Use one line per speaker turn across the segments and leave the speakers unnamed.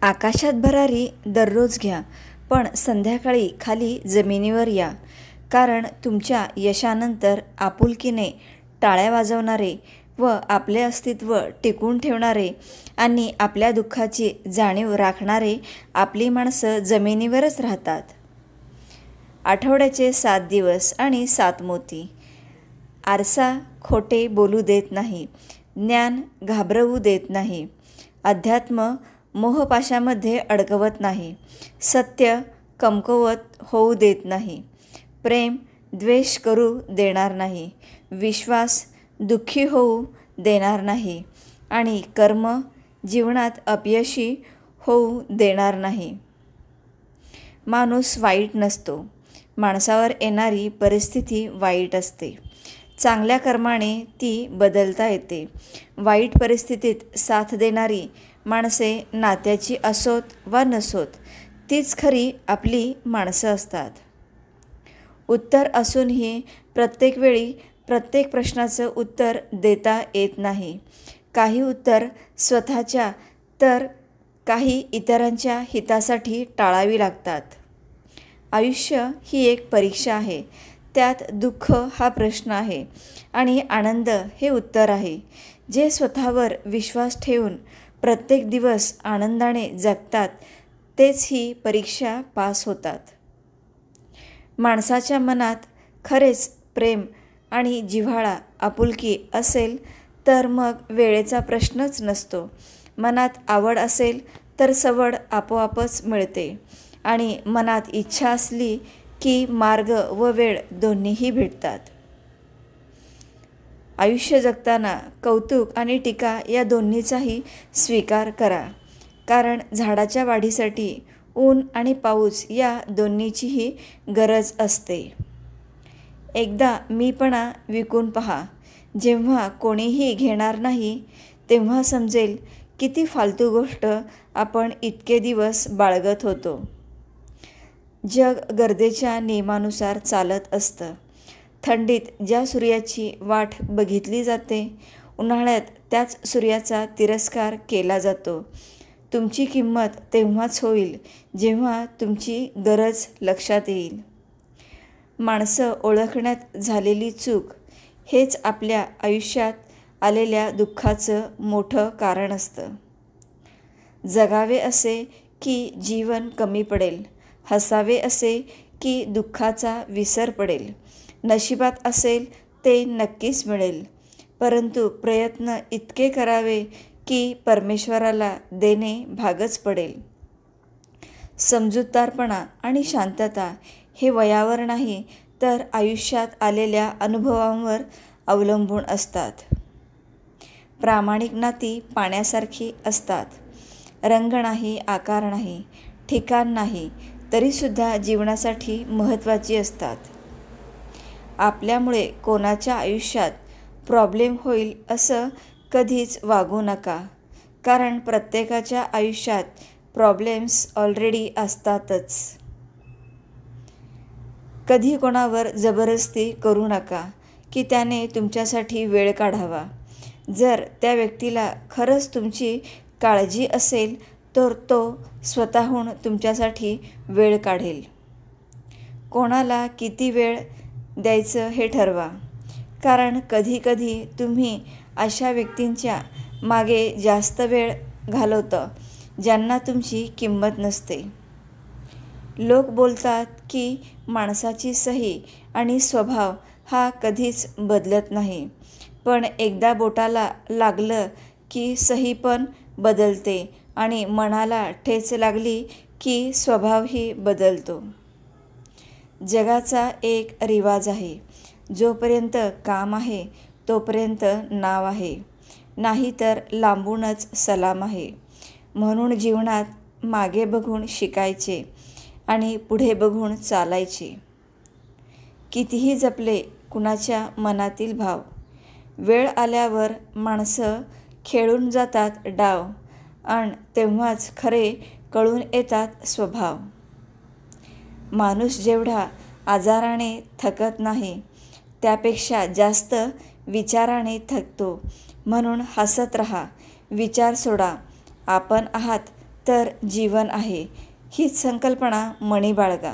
आकाशात भरारी दररोज घ्या, पण संध्याकाळी खाली जमिनीवर या. कारण तुमच्या यशानंतर आपुलकीने टाळ्या वाजवणारे व आपले अस्तित्व टिकवून ठेवणारे आणि आपल्या दुःखाची जाणीव राखणारे आपली माणसं जमिनीवरच राहतात. आठवड्याचे 7 दिवस आणि 7 मोती. आरसा खोटे बोलू देत नाही, ज्ञान घाबरवू देत नाही, अध्यात्म मोहपाशामध्ये अडकवत नाही, सत्य कमकुवत होऊ देत नाही, प्रेम द्वेष करू देणार नाही, विश्वास दुःखी होऊ देणार नाही आणि कर्म जीवनात अपयशी होऊ देणार नाही. माणूस वाईट नसतो, माणसावर येणारी परिस्थिती वाईट असते. चांगल्या कर्माने ती बदलता येते. वाईट परिस्थितीत साथ देणारी माणसे नात्याची असोत वा नसोत, तीच खरी आपली माणसं असतात. उत्तर असूनही प्रत्येक वेळी प्रत्येक प्रश्नाचं उत्तर देता येत नाही. काही उत्तर स्वतःच्या तर काही इतरांच्या हितासाठी टाळावी लागतात. आयुष्य ही एक परीक्षा आहे. त्यात दुःख हा प्रश्न आहे आणि आनंद हे उत्तर आहे. जे स्वतःवर विश्वास ठेवून प्रत्येक दिवस आनंदाने जगतात तेच ही परीक्षा पास होतात. माणसाच्या मनात खरेच प्रेम आणि जिव्हाळा आपुलकी असेल तर मग वेळेचा प्रश्नच नसतो. मनात आवड असेल तर सवड आपोआपच मिळते आणि मनात इच्छा असली की मार्ग व वेळ दोन्हीही भेटतात. आयुष्य जगताना कौतुक आणि टीका या दोन्हीचाही स्वीकार करा. कारण झाडाच्या वाढीसाठी ऊन आणि पाऊस या दोन्हीचीही गरज असते. एकदा मीपणा विकून पहा. जेव्हा कोणीही घेणार नाही तेव्हा समजेल किती फालतू गोष्ट आपण इतके दिवस बाळगत होतो. जग गरजेच्या नियमानुसार चालत असतं. थंडीत ज्या सूर्याची वाट बघितली जाते, उन्हाळ्यात त्याच सूर्याचा तिरस्कार केला जातो. तुमची किंमत तेव्हाच होईल जेव्हा तुमची गरज लक्षात येईल. माणसं ओळखण्यात झालेली चूक हेच आपल्या आयुष्यात आलेल्या दुःखाचं मोठं कारण असतं. जगावे असे की जीवन कमी पडेल, हसावे असे की दुःखाचा विसर पडेल, नशिबात असेल ते नक्कीच मिळेल, परंतु प्रयत्न इतके करावे की परमेश्वराला देणे भागच पडेल. समजूतदारपणा आणि शांतता हे वयावर नाही तर आयुष्यात आलेल्या अनुभवांवर अवलंबून असतात. प्रामाणिक नाती पाण्यासारखी असतात. रंग नाही, आकार नाही, ठिकाण नाही, तरीसुद्धा जीवनासाठी महत्त्वाची असतात. आपल्यामुळे कोणाच्या आयुष्यात प्रॉब्लेम होईल असं कधीच वागू नका. कारण प्रत्येकाच्या आयुष्यात प्रॉब्लेम्स ऑलरेडी असतातच. कधी कोणावर जबरदस्ती करू नका की त्याने तुमच्यासाठी वेळ काढावा. जर त्या व्यक्तीला खरंच तुमची काळजी असेल तर तो स्वतःहून तुमच्यासाठी वेळ काढेल. कोणाला किती वेळ द्यायचं हे ठरवा. कारण कधीकधी तुम्ही अशा व्यक्तींच्या मागे जास्त वेळ घालवता ज्यांना तुमची किंमत नसते. लोक बोलतात की माणसाची सही आणि स्वभाव हा कधीच बदलत नाही, पण एकदा बोटाला लागलं की सही पण बदलते आणि मनाला ठेच लागली की स्वभावही बदलतो. जगाचा एक रिवाज आहे, जोपर्यंत काम आहे तोपर्यंत नाव आहे, नाही तर लांबूनच सलाम आहे. म्हणून जीवनात मागे बघून शिकायचे आणि पुढे बघून चालायचे. कितीही जपले कुणाच्या मनातील भाव, वेळ आल्यावर माणसं खेळून जातात डाव आणि तेव्हाच खरे कळून येतात स्वभाव. माणूस जेवढा आजाराने थकत नाही त्यापेक्षा जास्त विचाराने थकतो. म्हणून हसत राहा, विचार सोडा. आपण आहात तर जीवन आहे, हीच संकल्पना मनी बाळगा.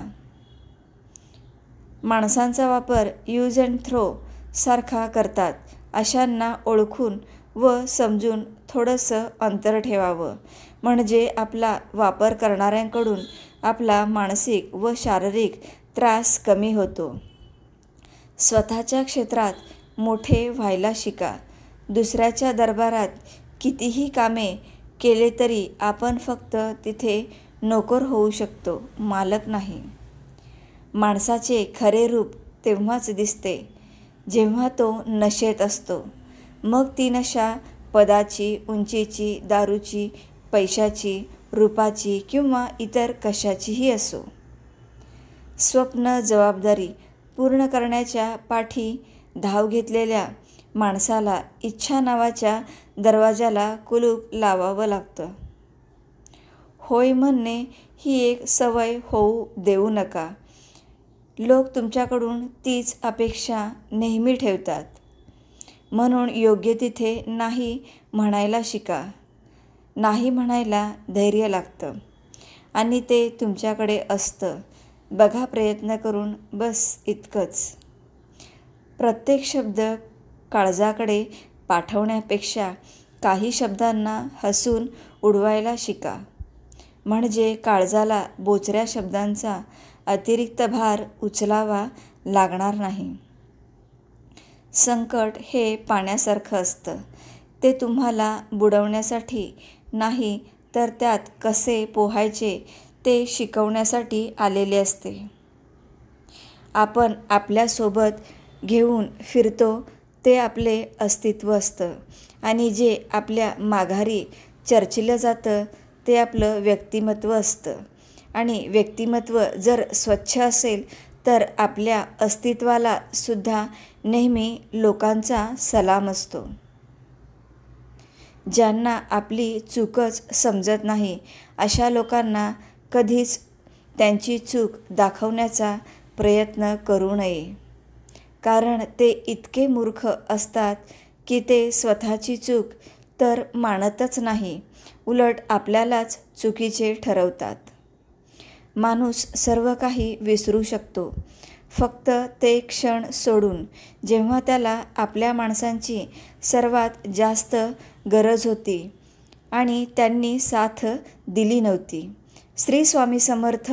माणसांचा वापर यूज अँड थ्रो सारखा करतात, अशांना ओळखून व समजून थोडंसं अंतर ठेवावं, म्हणजे आपला वापर करणाऱ्यांकडून आपला मानसिक व शारीरिक त्रास कमी होतो. स्वतःच्या क्षेत्रात मोठे व्हायला शिका. दुसऱ्याच्या दरबारात कितीही कामे केले तरी आपण फक्त तिथे नोकर होऊ शकतो, मालक नाही. माणसाचे खरे रूप तेव्हाच दिसते जेव्हा तो नशेत असतो. मग ती नशा पदाची, उंचीची, दारूची, पैशाची, रूपाची किंवा इतर कशाचीही असो. स्वप्न, जबाबदारी पूर्ण करण्याच्या पाठी धाव घेतलेल्या माणसाला इच्छा नावाच्या दरवाजाला कुलूप लावावं लागतं. होय म्हणणे ही एक सवय होऊ देऊ नका. लोक तुमच्याकडून तीच अपेक्षा नेहमी ठेवतात. म्हणून योग्य तिथे नाही म्हणायला शिका. नाही म्हणायला धैर्य लागतं आणि ते तुमच्याकडे असतं. बघा प्रयत्न करून, बस इतकंच. प्रत्येक शब्द काळजाकडे पाठवण्यापेक्षा काही शब्दांना हसून उडवायला शिका, म्हणजे काळजाला बोचऱ्या शब्दांचा अतिरिक्त भार उचलावा लागणार नाही. संकट हे पाण्यासारखं असतं. ते तुम्हाला बुडवण्यासाठी नाही तर त्यात कसे पोहायचे ते शिकवण्यासाठी आलेले असते. आपण आपल्यासोबत घेऊन फिरतो ते आपले अस्तित्व असतं आणि जे आपल्या माघारी चर्चिलं जातं ते आपलं व्यक्तिमत्व असतं. आणि व्यक्तिमत्व जर स्वच्छ असेल तर आपल्या अस्तित्वाला सुद्धा नेहमी लोकांचा सलाम असतो. ज्यांना आपली चूकच समजत नाही अशा लोकांना कधीच त्यांची चूक दाखवण्याचा प्रयत्न करू नये, कारण ते इतके मूर्ख असतात की ते स्वतःची चूक तर मानतच नाही, उलट आपल्यालाच चुकीचे ठरवतात. माणूस सर्व काही विसरू शकतो, फक्त ते क्षण सोडून जेव्हा त्याला आपल्या माणसांची सर्वात जास्त गरज होती आणि त्यांनी साथ दिली नव्हती. श्री स्वामी समर्थ.